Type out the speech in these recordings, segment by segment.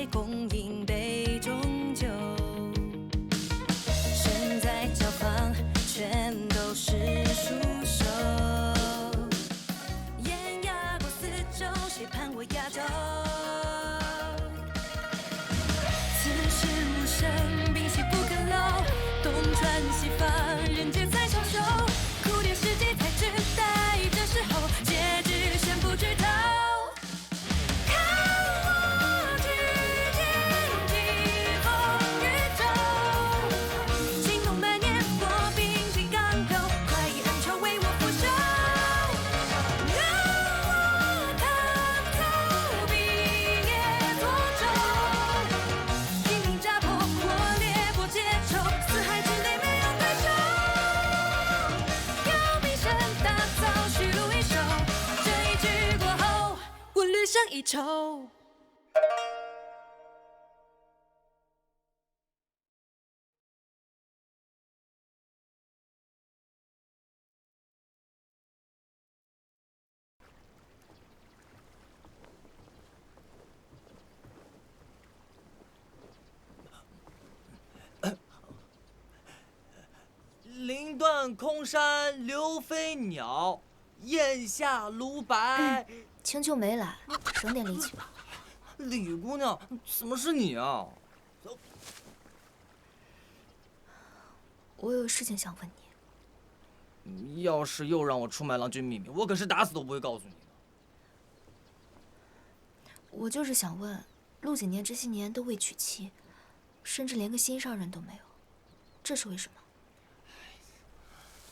谁共饮杯中酒？身在交坊，全都是束手。烟压过四周，谁盼我压轴？此时无声，屏息不可漏。东传西放，人间才长寿。哭点世纪才知，待这时候，结局先不剧透。胜一筹。林断空山刘飞鸟，檐下芦白。青丘没来，省点力气吧。李姑娘，怎么是你啊？我有事情想问你。要是又让我出卖郎君秘密，我可是打死都不会告诉你的。我就是想问，陆景年这些年都未娶妻，甚至连个心上人都没有，这是为什么？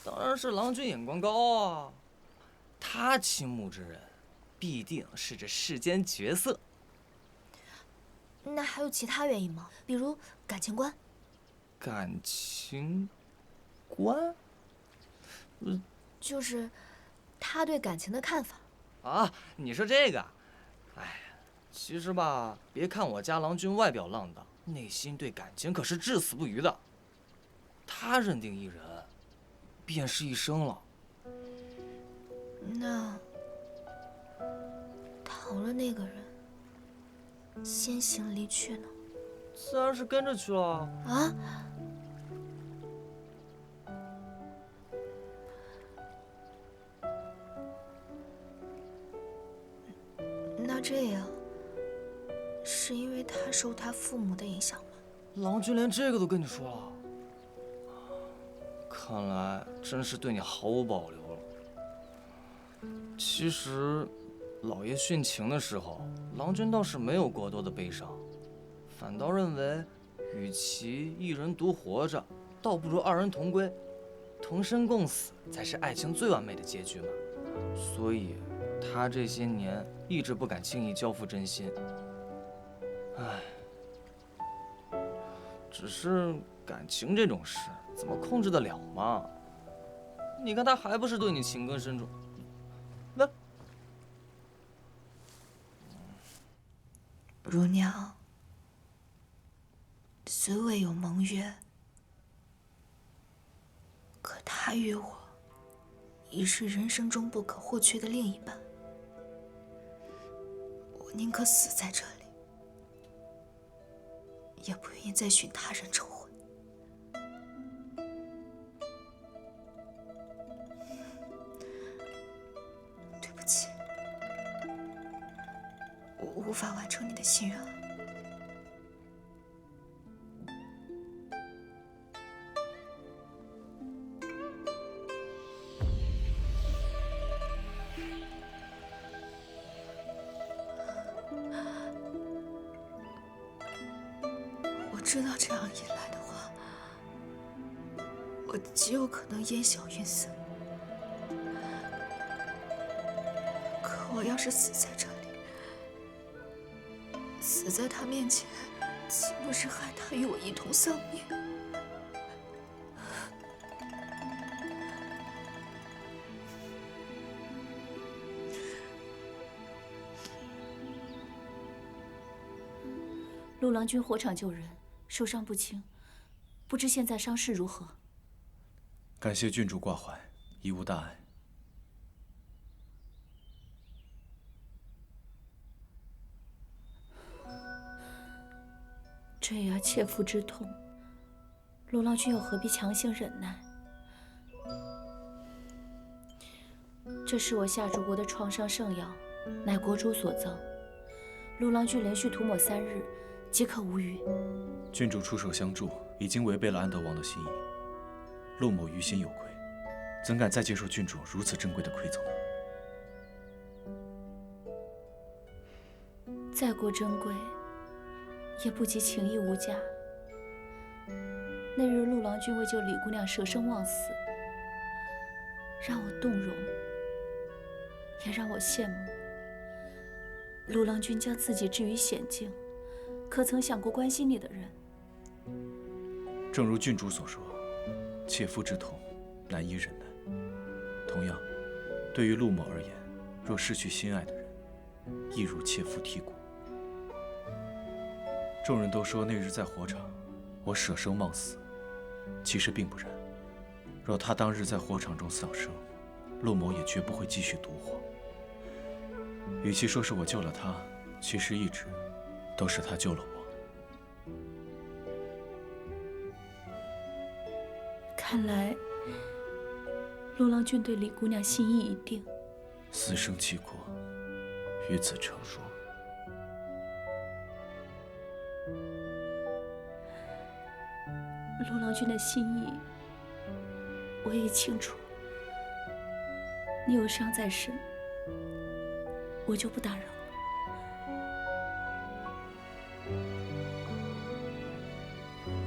当然是郎君眼光高啊！他倾慕之人，必定是这世间绝色。那还有其他原因吗？比如感情观？感情观？就是他对感情的看法。啊，你说这个？哎，其实吧，别看我家郎君外表浪荡，内心对感情可是至死不渝的。他认定一人，便是一生了。那倘若那个人先行离去呢？自然是跟着去了。啊？那这样，是因为他受他父母的影响吗？郎君连这个都跟你说了，看来真是对你毫无保留了。其实，老爷殉情的时候，郎君倒是没有过多的悲伤，反倒认为，与其一人独活着，倒不如二人同归，同生共死才是爱情最完美的结局嘛。所以，他这些年一直不敢轻易交付真心。唉，只是感情这种事，怎么控制得了嘛？你看他还不是对你情根深重？那，乳娘，虽未有盟约，可他与我已是人生中不可或缺的另一半。我宁可死在这里，也不愿意再寻他人成婚。对不起，我无法完成你的心愿。我知道这样一来的话，我极有可能烟消云散。可我要是死在这里，死在他面前，岂不是害他与我一同丧命？陆郎君火场救人，受伤不轻，不知现在伤势如何？感谢郡主挂怀，已无大碍。这呀，切肤之痛，陆郎君又何必强行忍耐？这是我夏主国的创伤圣药，乃国主所赠。陆郎君连续涂抹3日，即可无虞。郡主出手相助，已经违背了安德王的心意。陆某于心有愧，怎敢再接受郡主如此珍贵的馈赠呢？再过珍贵，也不及情谊无价。那日陆郎君为救李姑娘舍生忘死，让我动容，也让我羡慕。陆郎君将自己置于险境，可曾想过关心你的人？正如郡主所说，切肤之痛，难以忍耐。同样，对于陆某而言，若失去心爱的人，亦如切肤剔骨。众人都说那日在火场，我舍生忘死，其实并不然。若他当日在火场中丧生，陆某也绝不会继续独活。与其说是我救了他，其实一直都是他救了我。看来陆郎君对李姑娘心意已定。死生契阔，于此成书。陆郎君的心意，我也清楚。你有伤在身，我就不打扰了。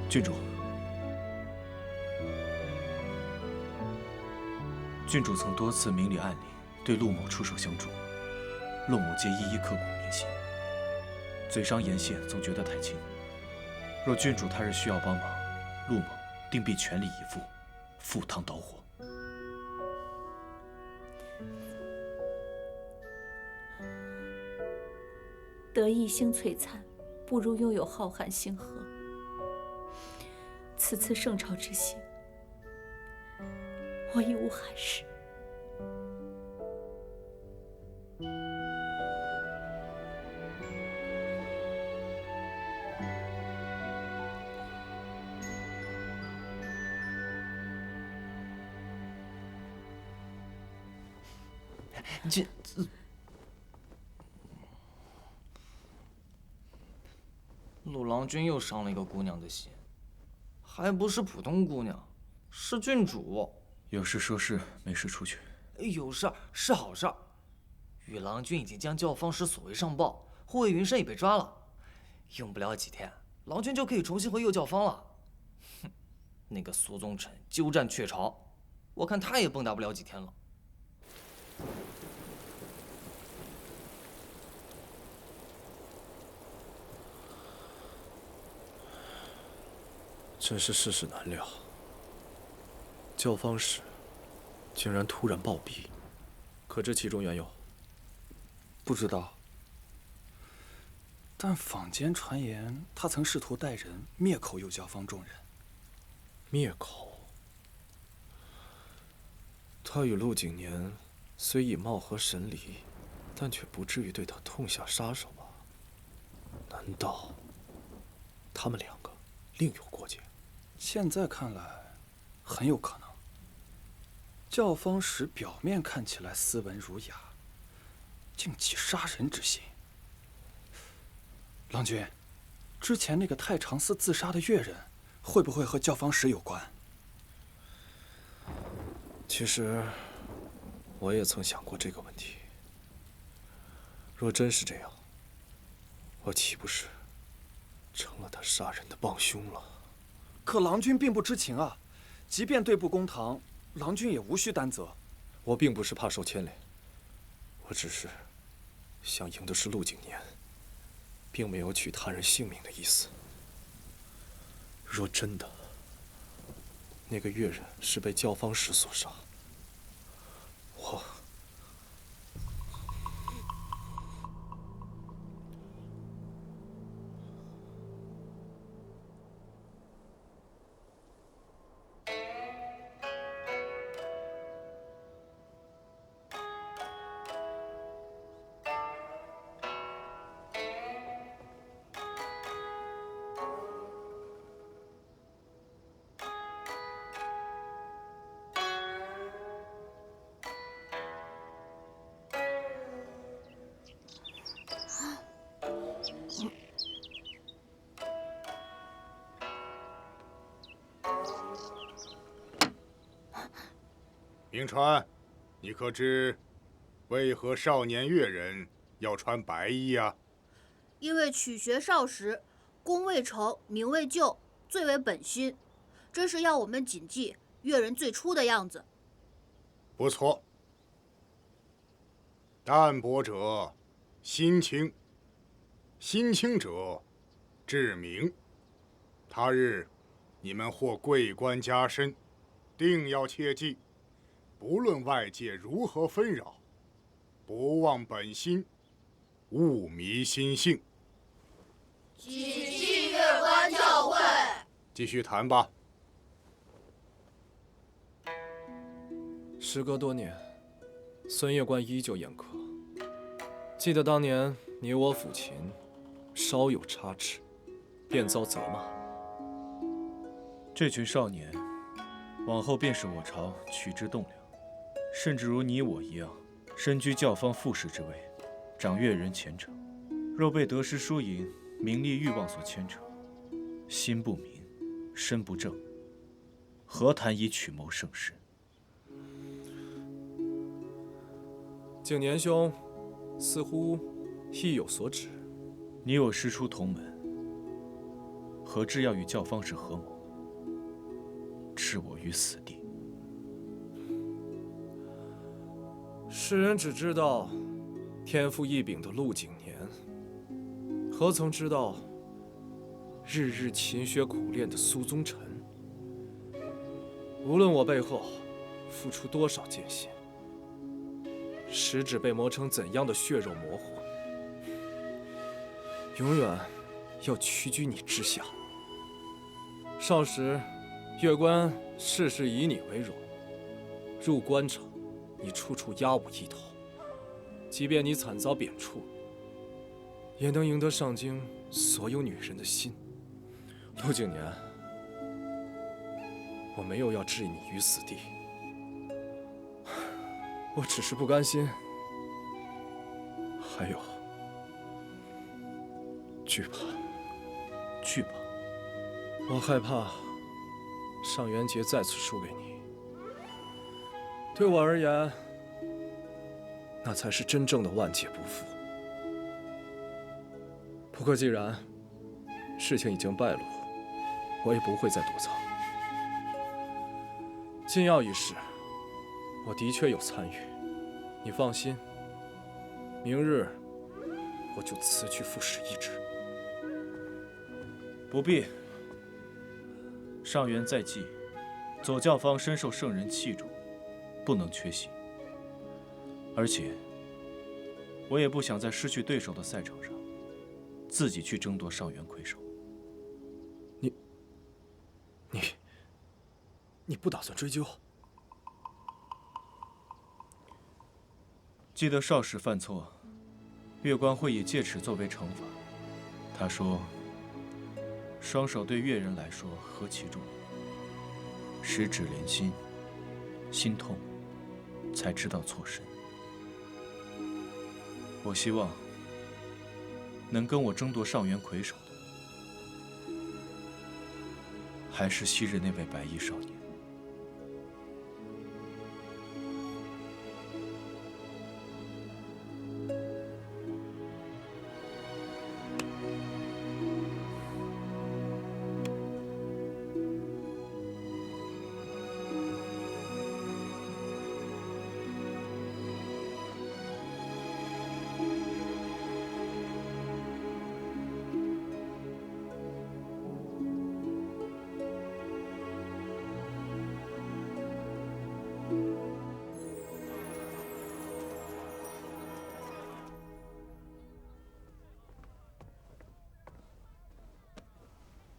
郡主，郡主曾多次明里暗里对陆某出手相助，陆某皆一一刻骨铭心。嘴上言谢总觉得太轻，若郡主他日需要帮忙，陆某定必全力以赴，赴汤蹈火。得一星璀璨，不如拥有浩瀚星河。此次圣朝之行，我已无憾事。陆郎君又伤了一个姑娘的心，还不是普通姑娘，是郡主。有事说事，没事出去。有事儿是好事儿。羽郎君已经将教坊使所为上报，护卫云深也被抓了，用不了几天，郎君就可以重新回右教坊了。哼，那个苏宗臣鸠占鹊巢，我看他也蹦跶不了几天了。真是世事难料，教坊使竟然突然暴毙，可知其中缘由？不知道，但坊间传言他曾试图带人灭口右教坊众人。灭口？他与陆景年虽已貌合神离，但却不至于对他痛下杀手吧？难道他们两个另有过节？现在看来，很有可能。教坊使表面看起来斯文儒雅，竟起杀人之心。郎君，之前那个太常寺自杀的越人，会不会和教坊使有关？其实，我也曾想过这个问题。若真是这样，我岂不是成了他杀人的帮凶了？可郎君并不知情啊，即便对簿公堂，郎君也无需担责。我并不是怕受牵连，我只是想赢的是陆景年，并没有取他人性命的意思。若真的那个越人是被教坊使所杀，我……明川，你可知为何少年越人要穿白衣啊？因为曲学少时，功未成，名未就，最为本心。这是要我们谨记越人最初的样子。不错。淡泊者心清，心清者志明。他日你们或贵官加身，定要切记，不论外界如何纷扰，不忘本心，勿迷心性。谨记越官教诲。继续谈吧。时隔多年，孙越官依旧严苛。记得当年你我抚琴，稍有差池，便遭责骂。这群少年，往后便是我朝取之栋梁，甚至如你我一样，身居教坊副使之位，掌阅人前程。若被得失输赢、名利欲望所牵扯，心不明，身不正，何谈以曲谋盛世？景年兄，似乎意有所指。你我师出同门，何至要与教坊是合谋，置我于死地？世人只知道天赋异禀的陆景年，何曾知道日日勤学苦练的苏宗臣？无论我背后付出多少艰辛，食指被磨成怎样的血肉模糊，永远要屈居你之下。少时，越官事事以你为荣；入官场，你处处压我一头。即便你惨遭贬黜，也能赢得上京所有女人的心。陆景年，我没有要置你于死地，我只是不甘心，还有惧怕。惧怕？我害怕上元节再次输给你。对我而言，那才是真正的万劫不复。不过既然事情已经败露，我也不会再躲藏。禁药一事，我的确有参与，你放心，明日我就辞去副使一职。不必。上元在即，左教坊深受圣人器重，不能缺席。而且，我也不想在失去对手的赛场上，自己去争夺上元魁首。你不打算追究？记得少时犯错，越官会也借此作为惩罚。他说：“双手对越人来说何其重，十指连心，心痛，才知道错身。”我希望能跟我争夺上元魁首的，还是昔日那位白衣少年。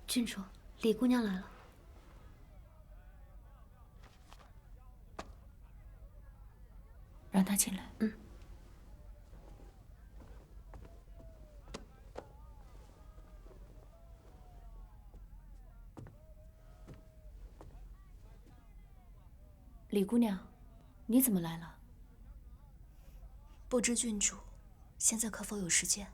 郡主，李姑娘来了。让她进来。嗯。李姑娘，你怎么来了？不知郡主现在可否有时间？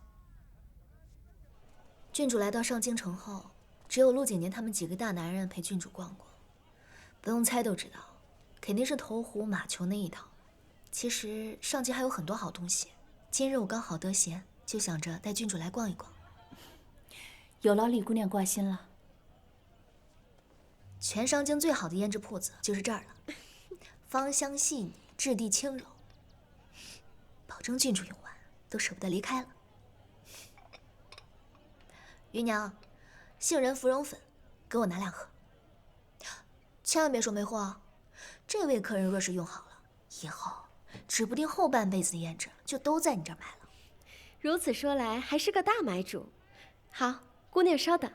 郡主来到上京城后，只有陆景年他们几个大男人陪郡主逛过，不用猜都知道，肯定是投壶马球那一套。其实上京还有很多好东西，今日我刚好得闲，就想着带郡主来逛一逛。有劳李姑娘挂心了。全上京最好的胭脂铺子就是这儿了，芳香细腻，质地轻柔，保证郡主用完都舍不得离开了。余娘，杏仁芙蓉粉，给我拿2盒。千万别说没货啊！这位客人若是用好了，以后指不定后半辈子的胭脂就都在你这儿买了。如此说来，还是个大买主。好，姑娘稍等。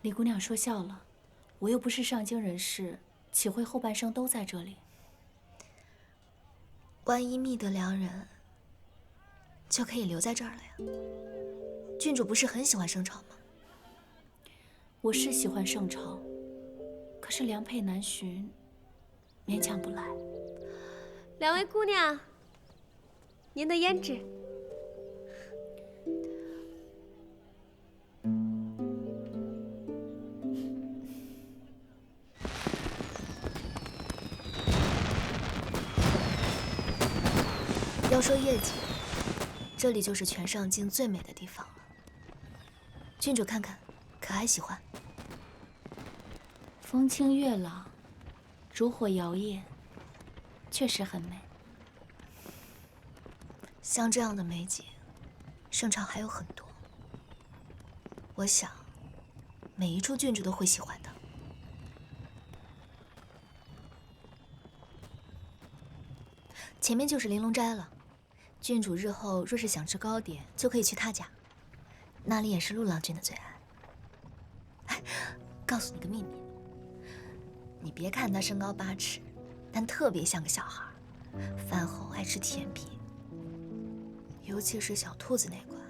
李姑娘说笑了，我又不是上京人士，岂会后半生都在这里？万一觅得良人，就可以留在这儿了呀。郡主不是很喜欢圣朝吗？我是喜欢圣朝，可是良配难寻，勉强不来。两位姑娘，您的胭脂。要说业绩，这里就是全上京最美的地方了。郡主看看，可还喜欢？风清月朗，烛火摇曳，确实很美。像这样的美景，圣朝还有很多。我想，每一处郡主都会喜欢的。前面就是玲珑斋了，郡主日后若是想吃糕点，就可以去他家，那里也是陆郎君的最爱。哎，告诉你个秘密，你别看他身高8尺，但特别像个小孩，饭后爱吃甜品，尤其是小兔子那款。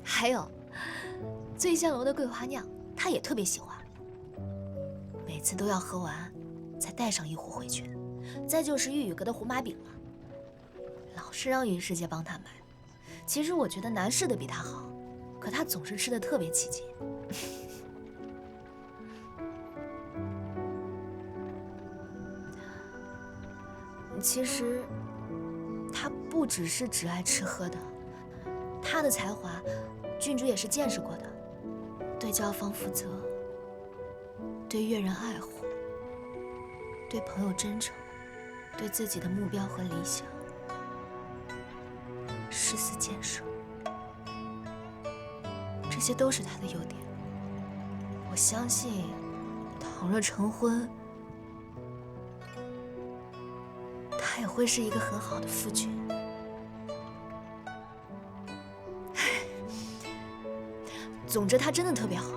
还有，醉仙楼的桂花酿，他也特别喜欢，每次都要喝完，再带上1壶回去。再就是玉宇阁的胡麻饼了，老是让云师姐帮他买。其实我觉得南市的比他好，可他总是吃的特别起劲。其实他不只是只爱吃喝的，他的才华，郡主也是见识过的。对教坊负责，对乐人爱护，对朋友真诚，对自己的目标和理想誓死坚守，这些都是他的优点。我相信，倘若成婚，他也会是一个很好的夫君。总之，他真的特别好。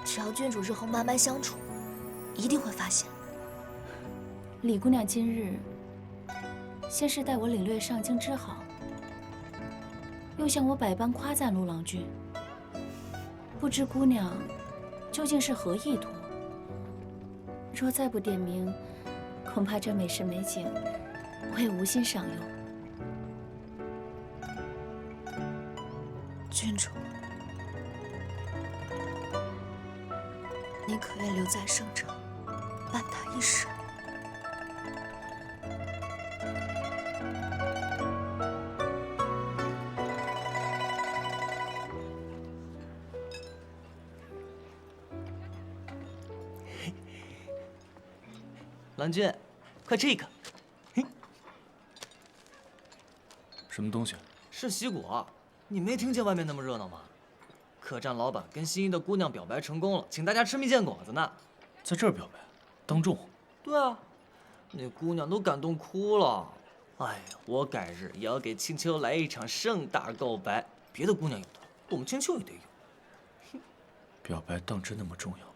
只要郡主日后慢慢相处，一定会发现。李姑娘今日先是带我领略上京之好，又向我百般夸赞陆郎君，不知姑娘究竟是何意图？若再不点名，恐怕这美食美景我也无心赏用。郡主，你可愿留在圣城，伴他一生？郎君，快吃一颗。什么东西？是喜果。你没听见外面那么热闹吗？客栈老板跟心仪的姑娘表白成功了，请大家吃蜜饯果子呢。在这儿表白，当众？对啊，那姑娘都感动哭了。哎呀，我改日也要给青丘来一场盛大告白。别的姑娘有的，我们青丘也得有。表白当真那么重要吗？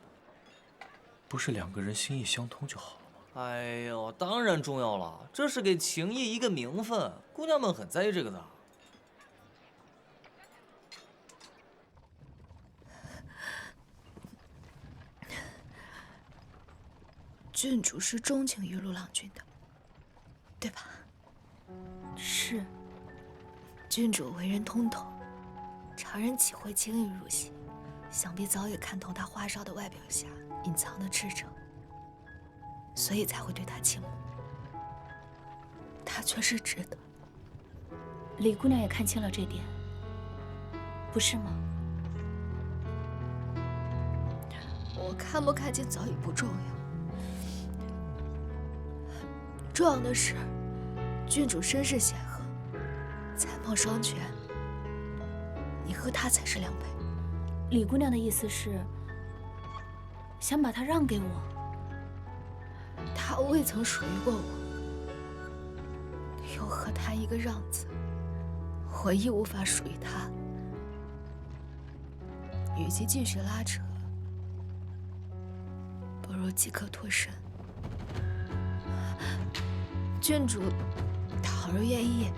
不是2个人心意相通就好了吗？哎呦，当然重要了，这是给情谊一个名分，姑娘们很在意这个的。郡主是钟情于陆郎君的，对吧？是。郡主为人通透，常人岂会轻易入心？想必早已看透他花哨的外表下隐藏的赤诚，所以才会对他倾慕。他确实值得。李姑娘也看清了这点，不是吗？我看不看清早已不重要，重要的是，郡主身世显赫，才貌双全，你和他才是良配。李姑娘的意思是，想把他让给我？他未曾属于过我，又何谈一个让字？我亦无法属于他。与其继续拉扯，不如即刻脱身。郡主倘若愿意，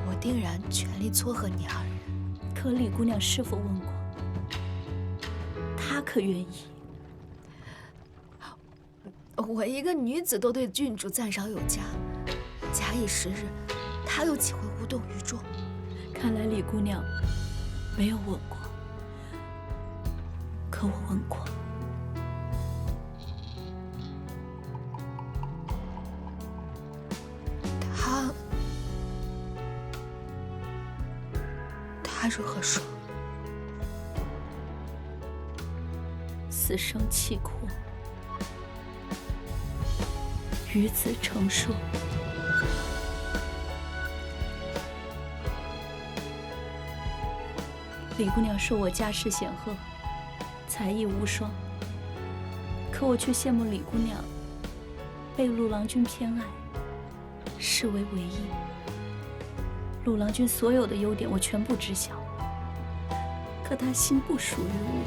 我定然全力撮合你二人。可李姑娘是否问过？她可愿意？我一个女子都对郡主赞赏有加，假以时日，她又岂会无动于衷？看来李姑娘没有问过，可我问过。他如何说？死生契阔，与子成说。李姑娘说我家世显赫，才艺无双，可我却羡慕李姑娘被陆郎君偏爱，视为唯一。陆郎君所有的优点我全部知晓，可他心不属于我，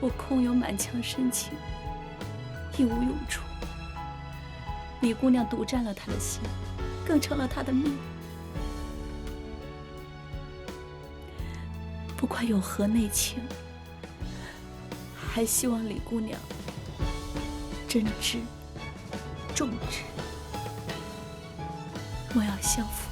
我空有满腔深情，亦无用处。李姑娘独占了他的心，更成了他的命。不管有何内情，还希望李姑娘真知重之，莫要相负。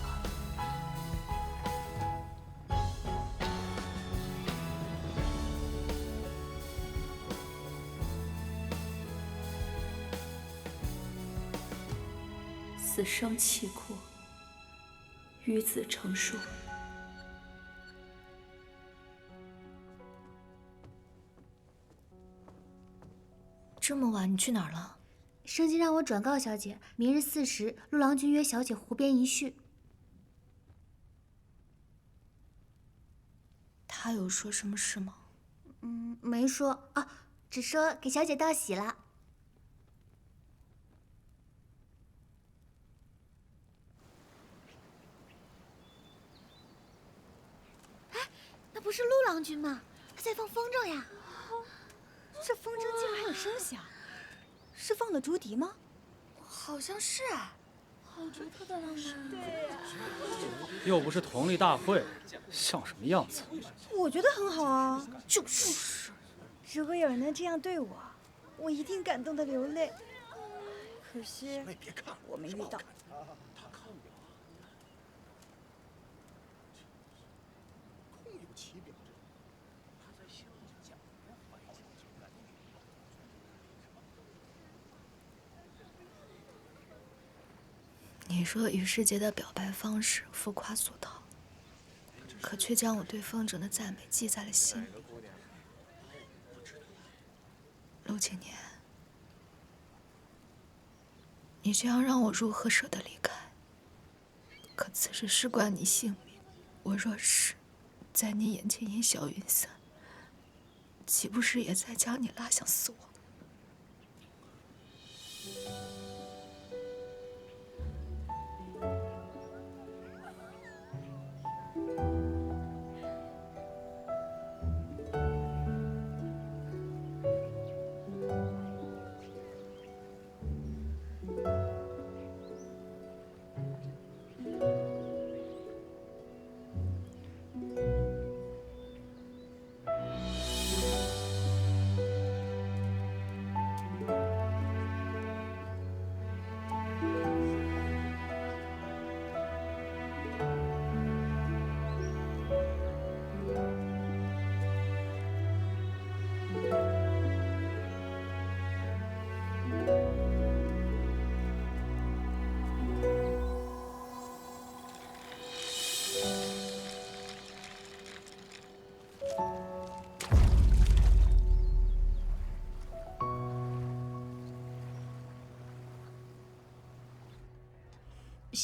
死生契阔，与子成说。这么晚，你去哪儿了？圣姬让我转告小姐，明日4时，陆郎君约小姐湖边一叙。他有说什么事吗？没说啊，只说给小姐道喜了。哎，那不是陆郎君吗？他在放风筝呀。这风筝竟然还有声响，是放的竹笛吗？好像是哎。好独特的浪漫。对呀。又不是同历大会，像什么样子？我觉得很好啊。就是。如果有人能这样对我，我一定感动得流泪。可惜我没遇到。你说与世杰的表白方式浮夸俗套，可却将我对风筝的赞美记在了心里。陆景年，你这样让我如何舍得离开？可此事事关你性命，我若是在你眼前烟消云散，岂不是也在将你拉向死亡？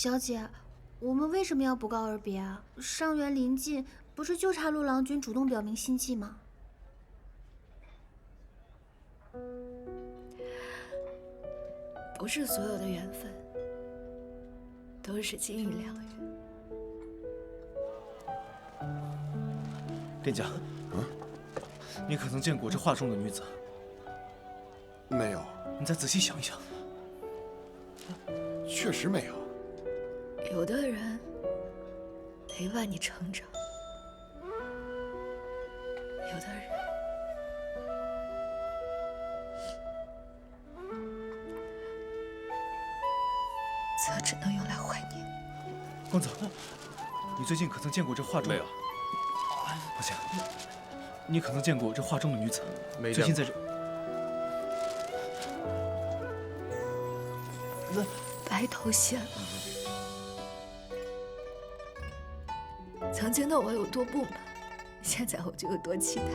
小姐，我们为什么要不告而别啊？上元临近，不是就差陆郎君主动表明心迹吗？不是所有的缘分都是金玉良缘。店家，你可曾见过这画中的女子？没有。你再仔细想一想。确实没有。有的人陪伴你成长，有的人则只能用来怀念。公子，你最近可曾见过这画中？没有。抱歉，你可曾见过这画中的女子？没见过。最近在这。白头偕老。曾经的我有多不满，现在我就有多期待。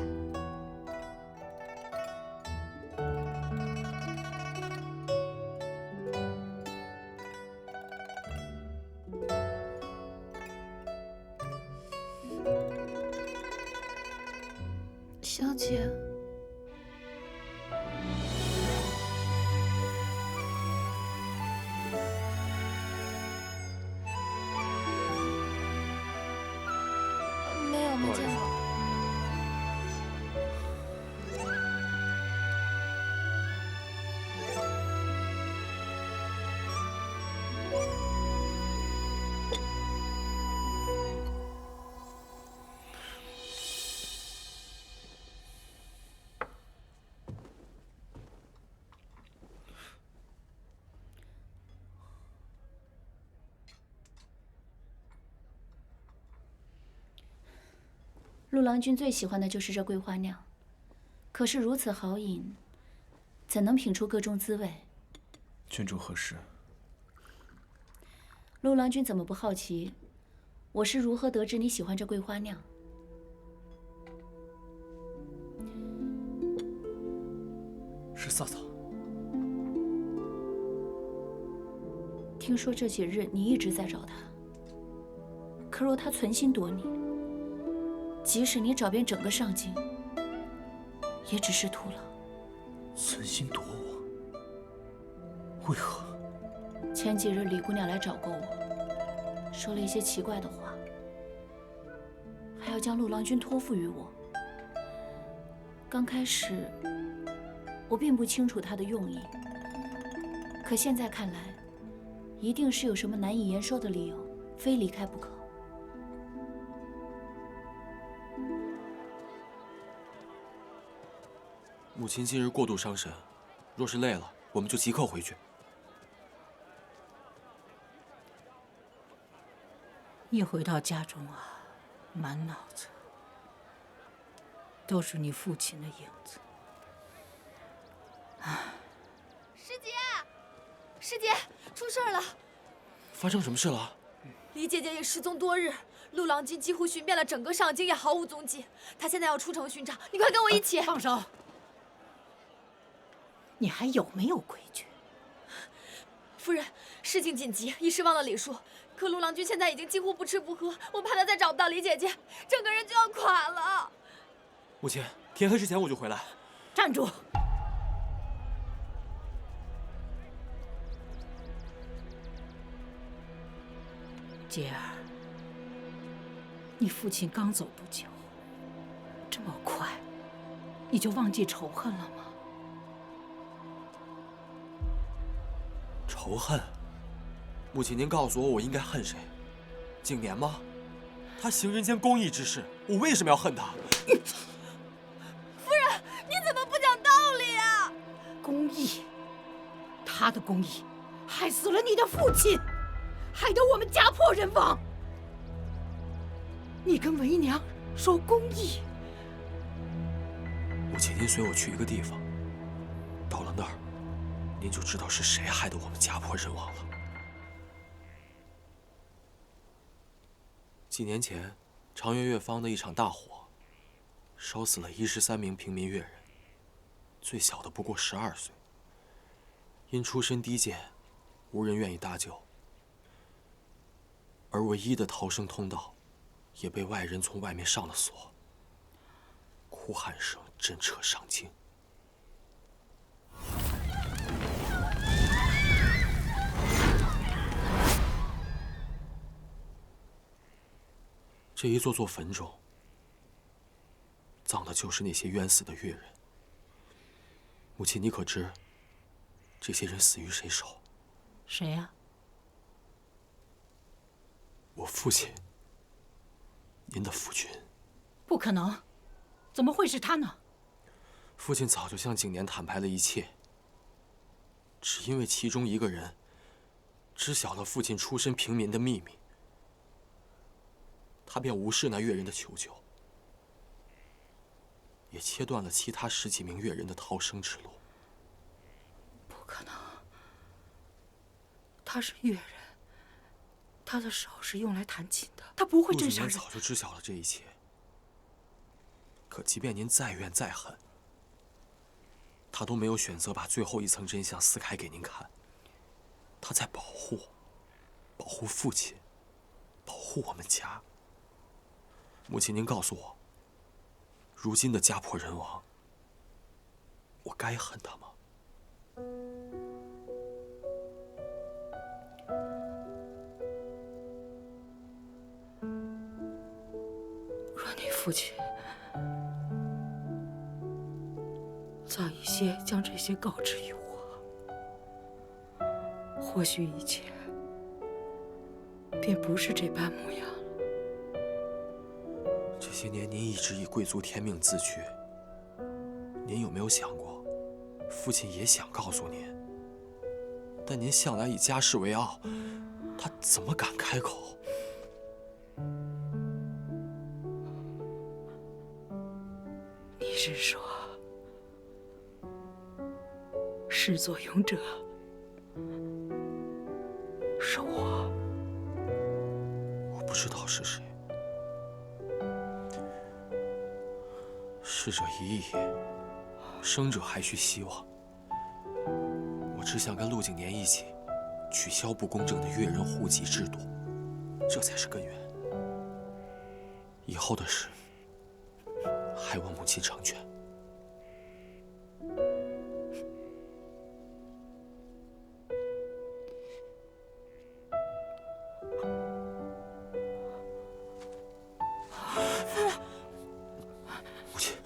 小姐。没见过。陆郎君最喜欢的就是这桂花酿，可是如此好饮，怎能品出各种滋味？郡主何事？陆郎君怎么不好奇，我是如何得知你喜欢这桂花酿？是嫂嫂。听说这几日你一直在找他，可若他存心夺你，即使你找遍整个上京，也只是徒劳。存心夺我？为何？前几日李姑娘来找过我，说了一些奇怪的话，还要将陆郎君托付于我。刚开始，我并不清楚她的用意，可现在看来，一定是有什么难以言说的理由，非离开不可。母亲今日过度伤神，若是累了，我们就即刻回去。一回到家中啊，满脑子都是你父亲的影子。师姐，师姐，出事了！发生什么事了？李姐姐已失踪多日，陆郎君几乎寻遍了整个上京，也毫无踪迹。他现在要出城寻找，你快跟我一起！放手！你还有没有规矩？夫人，事情紧急，一时忘了礼数。可陆郎君现在已经几乎不吃不喝，我怕他再找不到李姐姐，整个人就要垮了。母亲，天黑之前我就回来。站住！杰儿，你父亲刚走不久，这么快你就忘记仇恨了吗？仇恨？母亲，您告诉我，我应该恨谁？景年吗？他行人间公义之事，我为什么要恨他？夫人，你怎么不讲道理啊？公义，他的公义，害死了你的父亲，害得我们家破人亡。你跟为娘说公义？母亲，您随我去一个地方，到了那儿，您就知道是谁害得我们家破人亡了。几年前，长垣越方的一场大火，烧死了13名平民越人，最小的不过12岁。因出身低贱，无人愿意搭救。而唯一的逃生通道，也被外人从外面上了锁。哭喊声震彻上京。这一座座坟中，葬的就是那些冤死的越人。母亲，你可知这些人死于谁手？谁呀？我父亲，您的夫君。不可能，怎么会是他呢？父亲早就向景年坦白了一切，只因为其中一个人知晓了父亲出身平民的秘密，他便无视那越人的求救，也切断了其他10几名越人的逃生之路。不可能，他是越人，他的手是用来弹琴的，他不会真杀人。陆景年早就知晓了这一切，可即便您再怨再恨，他都没有选择把最后一层真相撕开给您看。他在保护父亲，保护我们家。母亲，您告诉我，如今的家破人亡，我该恨他吗？若你父亲早一些将这些告知于我，或许一切便不是这般模样了。这些年您一直以贵族天命自居，您有没有想过，父亲也想告诉您，但您向来以家世为傲，他怎么敢开口？你是说，始作俑者是我？我不知道是谁。逝者已矣，生者还需希望。我只想跟陆景年一起取消不公正的越人户籍制度，这才是根源。以后的事，还望母亲成全。母亲，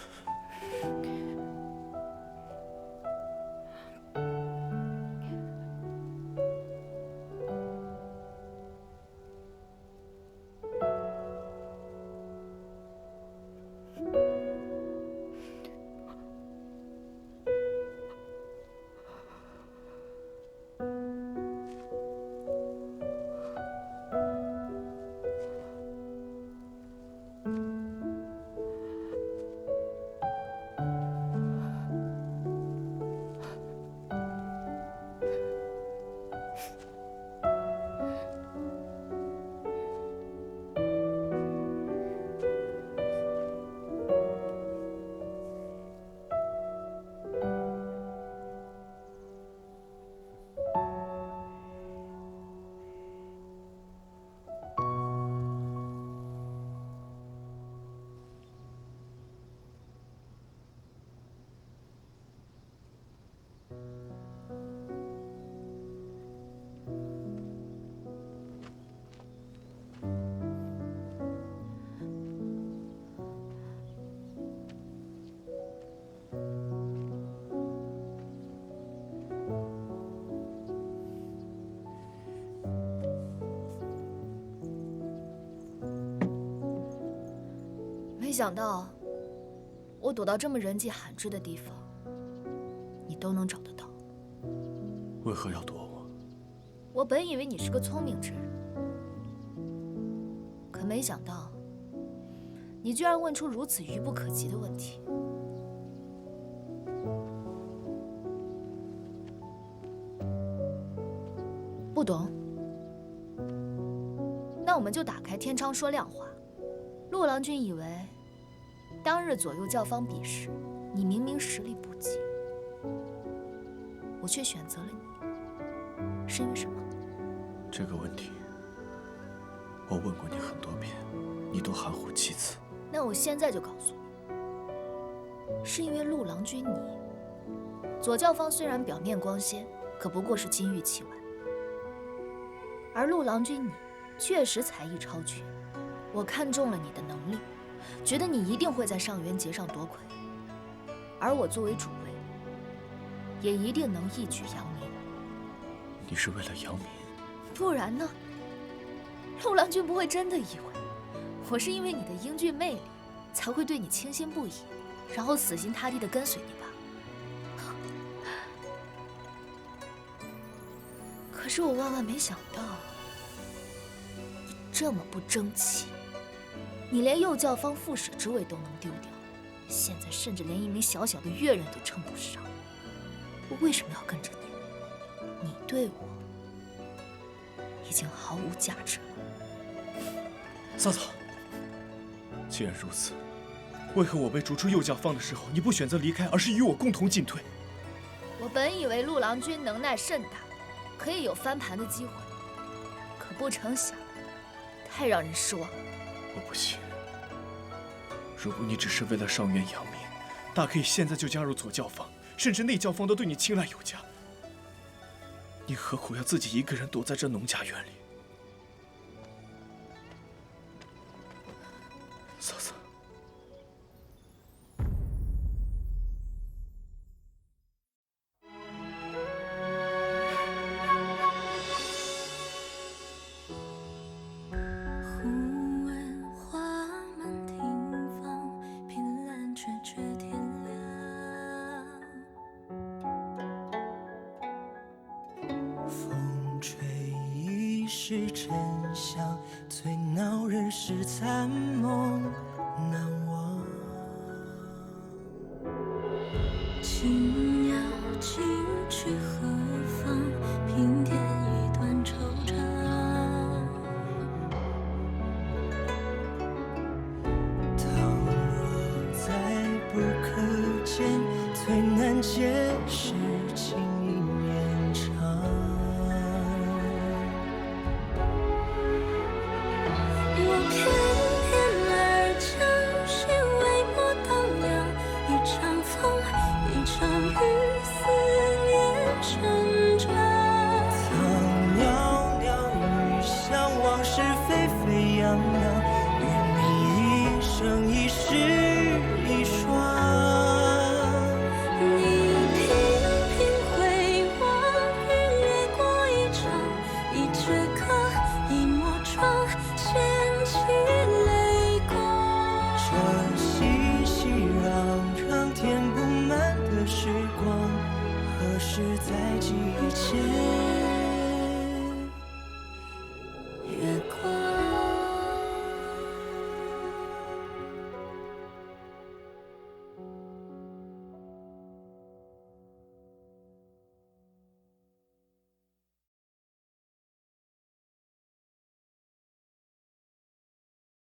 没想到，我躲到这么人迹罕至的地方，你都能找得到。为何要躲我？我本以为你是个聪明之人，可没想到，你居然问出如此愚不可及的问题。不懂？那我们就打开天窗说亮话。陆郎君以为，当日左右教坊比试，你明明实力不济，我却选择了你，是因为什么？这个问题，我问过你很多遍，你都含糊其辞。那我现在就告诉你，是因为陆郎君你，左教坊虽然表面光鲜，可不过是金玉其外，而陆郎君你确实才艺超群，我看中了你的能力，觉得你一定会在上元节上夺魁，而我作为主位，也一定能一举扬名。你是为了扬名？不然呢？陆郎君不会真的以为我是因为你的英俊魅力，才会对你倾心不已，然后死心塌地地跟随你吧？可是我万万没想到，你这么不争气，你连右教坊副使之位都能丢掉，现在甚至连一名小小的乐人都称不上。我为什么要跟着你？你对我已经毫无价值了。嫂嫂，既然如此，为何我被逐出右教坊的时候，你不选择离开，而是与我共同进退？我本以为陆郎君能耐甚大，可以有翻盘的机会，可不成想，太让人失望了。我不信。如果你只是为了上元扬名，大可以现在就加入左教坊，甚至内教坊都对你青睐有加。你何苦要自己一个人躲在这农家院里？嫂嫂，忽闻花满庭芳，凭栏却天亮。风吹一世沉香，最恼人是残梦难忘。青鸟尽去何方？平添一段惆怅。倘若再不可见，最难解是情